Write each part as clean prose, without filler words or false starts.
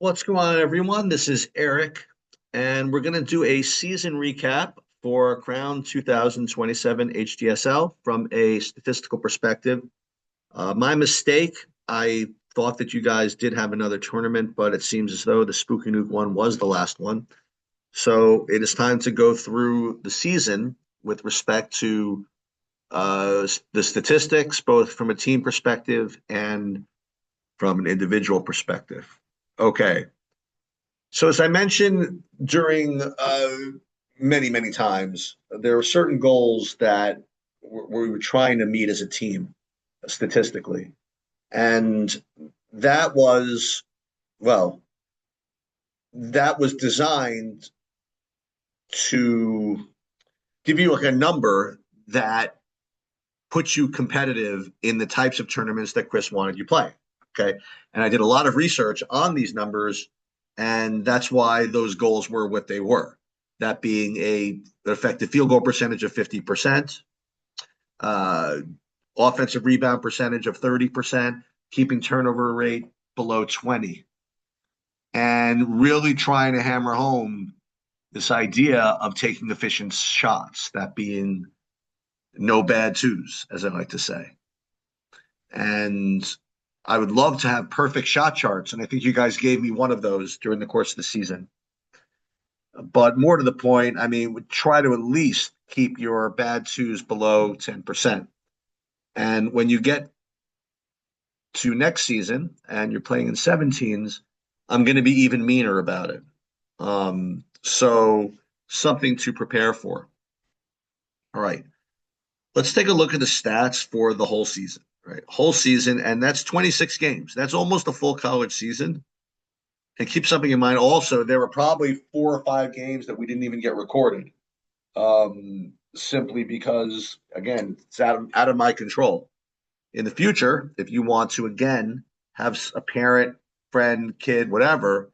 What's going on, everyone? This is Eric, and we're going to do a season recap for Crown 2027 HGSL from a statistical perspective. My mistake, I thought that you guys did have another tournament, but it seems as though the Spooky Nuke one was the last one. So it is time to go through the season with respect to the statistics, both from a team perspective and from an individual perspective. Okay. So as I mentioned during many times, there were certain goals that we were trying to meet as a team statistically. And that was, well, that was designed to give you like a number that puts you competitive in the types of tournaments that Chris wanted you play. Okay. And I did a lot of research on these numbers, and that's why those goals were what they were. That being a effective field goal percentage of 50%, uh, offensive rebound percentage of 30%, keeping turnover rate below 20, and really trying to hammer home this idea of taking efficient shots, that being no bad twos, as I like to say. And I would love to have perfect shot charts. And I think you guys gave me one of those during the course of the season. But more to the point, I mean, would try to at least keep your bad twos below 10%. And when you get to next season and you're playing in 17s, I'm going to be even meaner about it. So something to prepare for. All right. Let's take a look at the stats for the whole season, right? Whole season, and that's 26 games. That's almost a full college season. And keep something in mind also, there were probably 4 or 5 games that we didn't even get recorded, simply because, again, it's out of my control. In the future, if you want to, again, have a parent, friend, kid, whatever,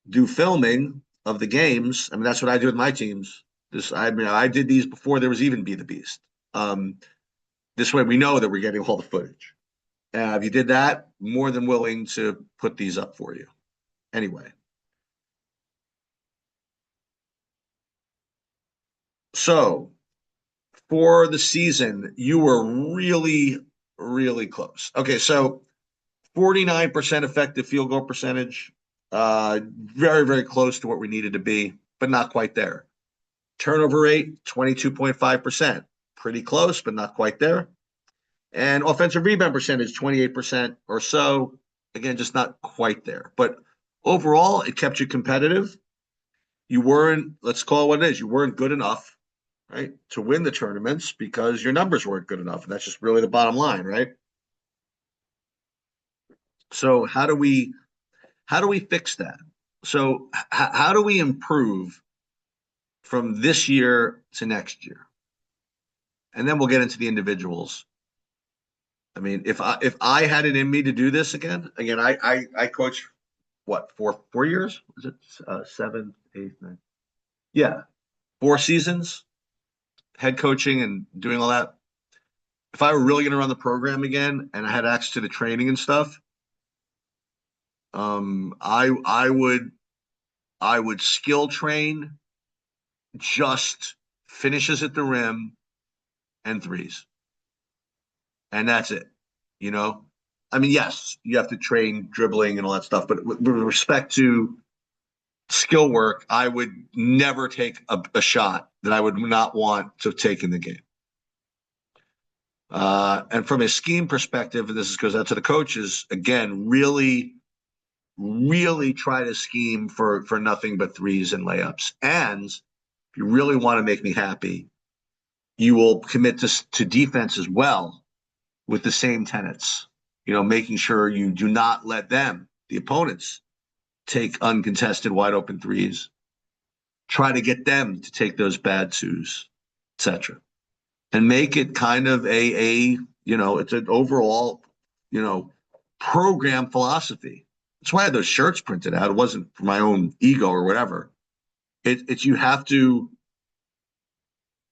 do filming of the games. I mean, that's what I do with my teams. I did these before there was even Be the Beast. Um, this way we know that we're getting all the footage. If you did that, more than willing to put these up for you. Anyway. So for the season, you were really close. Okay, so 49% effective field goal percentage, very close to what we needed to be, but not quite there. Turnover rate, 22.5%, pretty close, but not quite there. And offensive rebound percentage, 28% or so. Again, just not quite there. But overall, it kept you competitive. You weren't, let's call it what it is, you weren't good enough, right, to win the tournaments because your numbers weren't good enough. And that's just really the bottom line, right? So how do we fix that? So how do we improve from this year to next year? And then we'll get into the individuals. I mean, if I had it in me to do this again, I coach what, 4 years? Was it 7, 8, 9? Yeah, 4 seasons, head coaching and doing all that. If I were really going to run the program again and I had access to the training and stuff, I would skill train just finishes at the rim and threes, and that's it. You know, I mean, yes, you have to train dribbling and all that stuff, but with respect to skill work, I would never take a shot that I would not want to take in the game. And from a scheme perspective, and this goes out to the coaches again, really try to scheme for nothing but threes and layups. And if you really want to make me happy, you will commit to defense as well with the same tenets. You know, making sure you do not let them, the opponents, take uncontested wide open threes. Try to get them to take those bad twos, etc. And make it kind of it's an overall, program philosophy. That's why I had those shirts printed out. It wasn't for my own ego or whatever. It's you have to.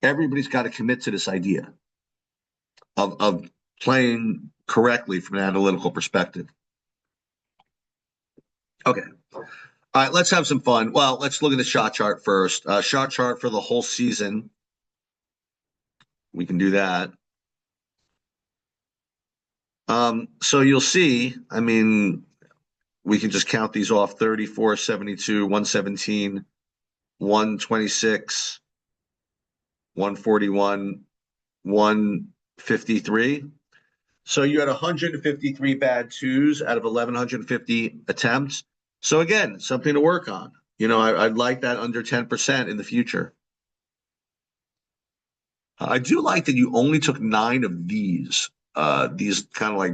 Everybody's got to commit to this idea of playing correctly from an analytical perspective. Okay, All right, let's have some fun. Well, let's look at the shot chart first. Shot chart for the whole season. We can do that. So you'll see, I mean, we can just count these off: 34, 72, 117, 126, 141, 153. So you had 153 bad twos out of 1,150 attempts. So again, something to work on. I'd like that under 10% in the future. I do like that you only took 9 of these kind of like,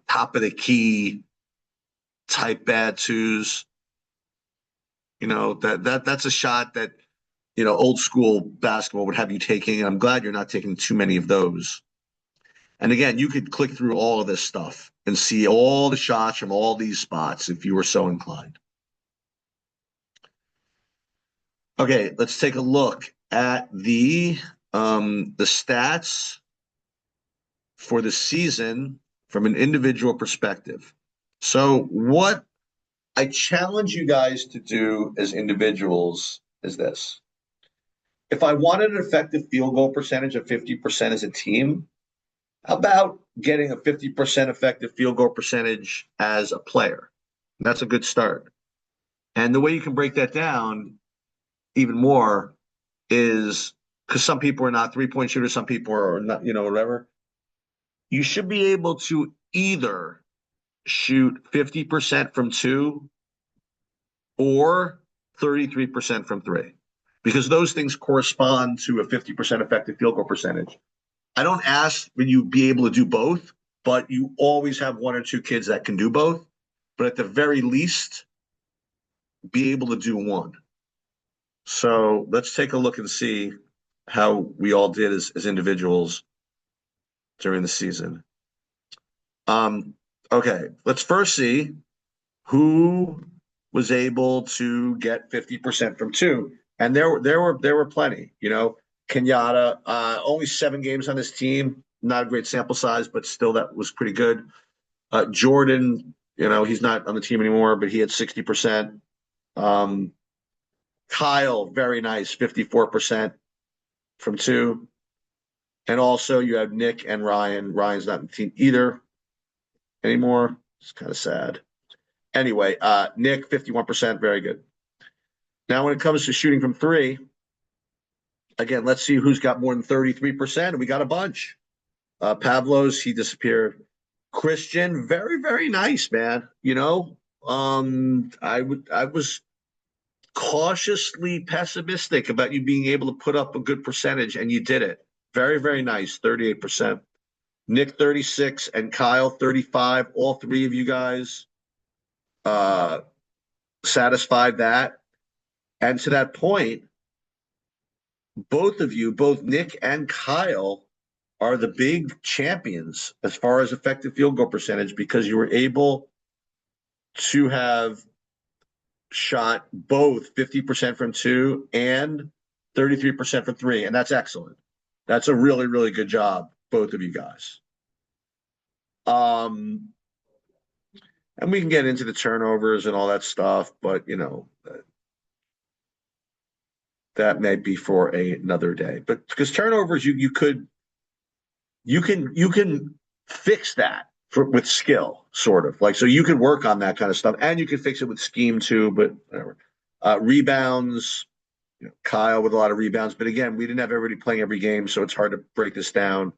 top of the key type bad twos. That's a shot that, old school basketball would have you taking. And I'm glad you're not taking too many of those. And again, you could click through all of this stuff and see all the shots from all these spots if you were so inclined. Okay, let's take a look at the stats for the season from an individual perspective. So what I challenge you guys to do as individuals is this. If I wanted an effective field goal percentage of 50% as a team, how about getting a 50% effective field goal percentage as a player? That's a good start. And the way you can break that down even more is because some people are not 3-point shooters, some people are not, whatever. You should be able to either shoot 50% from 2 or 33% from 3, because those things correspond to a 50% effective field goal percentage. I don't ask when you be able to do both, but you always have 1 or 2 kids that can do both. But at the very least, be able to do one. So let's take a look and see how we all did as individuals during the season. Okay, let's first see who was able to get 50% from 2. And there were plenty, Kenyatta, only 7 games on this team, not a great sample size, but still that was pretty good. Jordan, he's not on the team anymore, but he had 60%. Kyle, very nice, 54% from 2. And also you have Nick and Ryan. Ryan's not in the team either anymore. It's kind of sad. Anyway, Nick, 51%, very good. Now, when it comes to shooting from 3, again, let's see who's got more than 33%. We got a bunch. Pavlos, he disappeared. Christian, very, very nice, man. I was cautiously pessimistic about you being able to put up a good percentage, and you did it. Very, very nice, 38%. Nick, 36, and Kyle, 35. All 3 of you guys satisfied that. And to that point, both of you, both Nick and Kyle, are the big champions as far as effective field goal percentage, because you were able to have shot both 50% from 2 and 33% from 3. And that's excellent. That's a really, really good job, both of you guys. And we can get into the turnovers and all that stuff, but that may be for another day. But because turnovers, you can fix that with skill, sort of like, so you can work on that kind of stuff, and you can fix it with scheme too. But whatever. Rebounds, Kyle with a lot of rebounds. But again, we didn't have everybody playing every game, so it's hard to break this down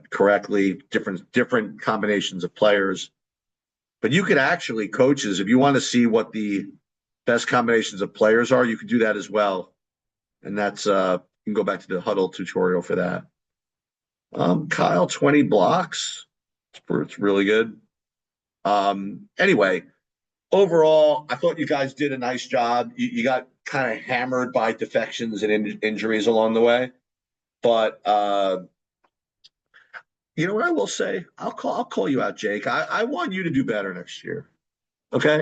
correctly. Different combinations of players. But you could actually, coaches, if you want to see what the best combinations of players are, you could do that as well. And that's you can go back to the huddle tutorial for that. Kyle, 20 blocks. It's really good. Anyway, overall, I thought you guys did a nice job. You got kind of hammered by defections and injuries along the way. But you know what I will say? I'll call you out, Jake. I want you to do better next year. Okay?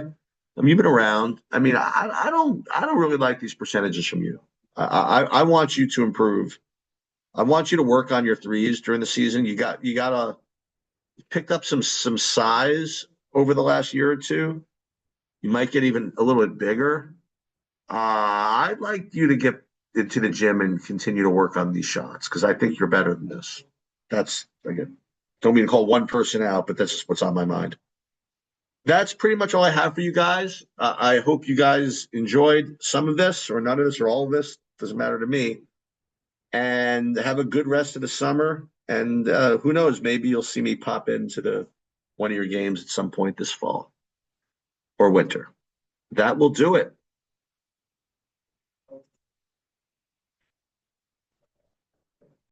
I mean, you've been around. I mean, I don't really like these percentages from you. I want you to improve. I want you to work on your threes during the season. You gotta picked up some size over the last year or two. You might get even a little bit bigger. I'd like you to get into the gym and continue to work on these shots because I think you're better than this. That's again, don't mean to call one person out, but that's just what's on my mind. That's pretty much all I have for you guys. I hope you guys enjoyed some of this or none of this or all of this. Doesn't matter to me. And have a good rest of the summer. And who knows, maybe you'll see me pop into the one of your games at some point this fall or winter. That will do it.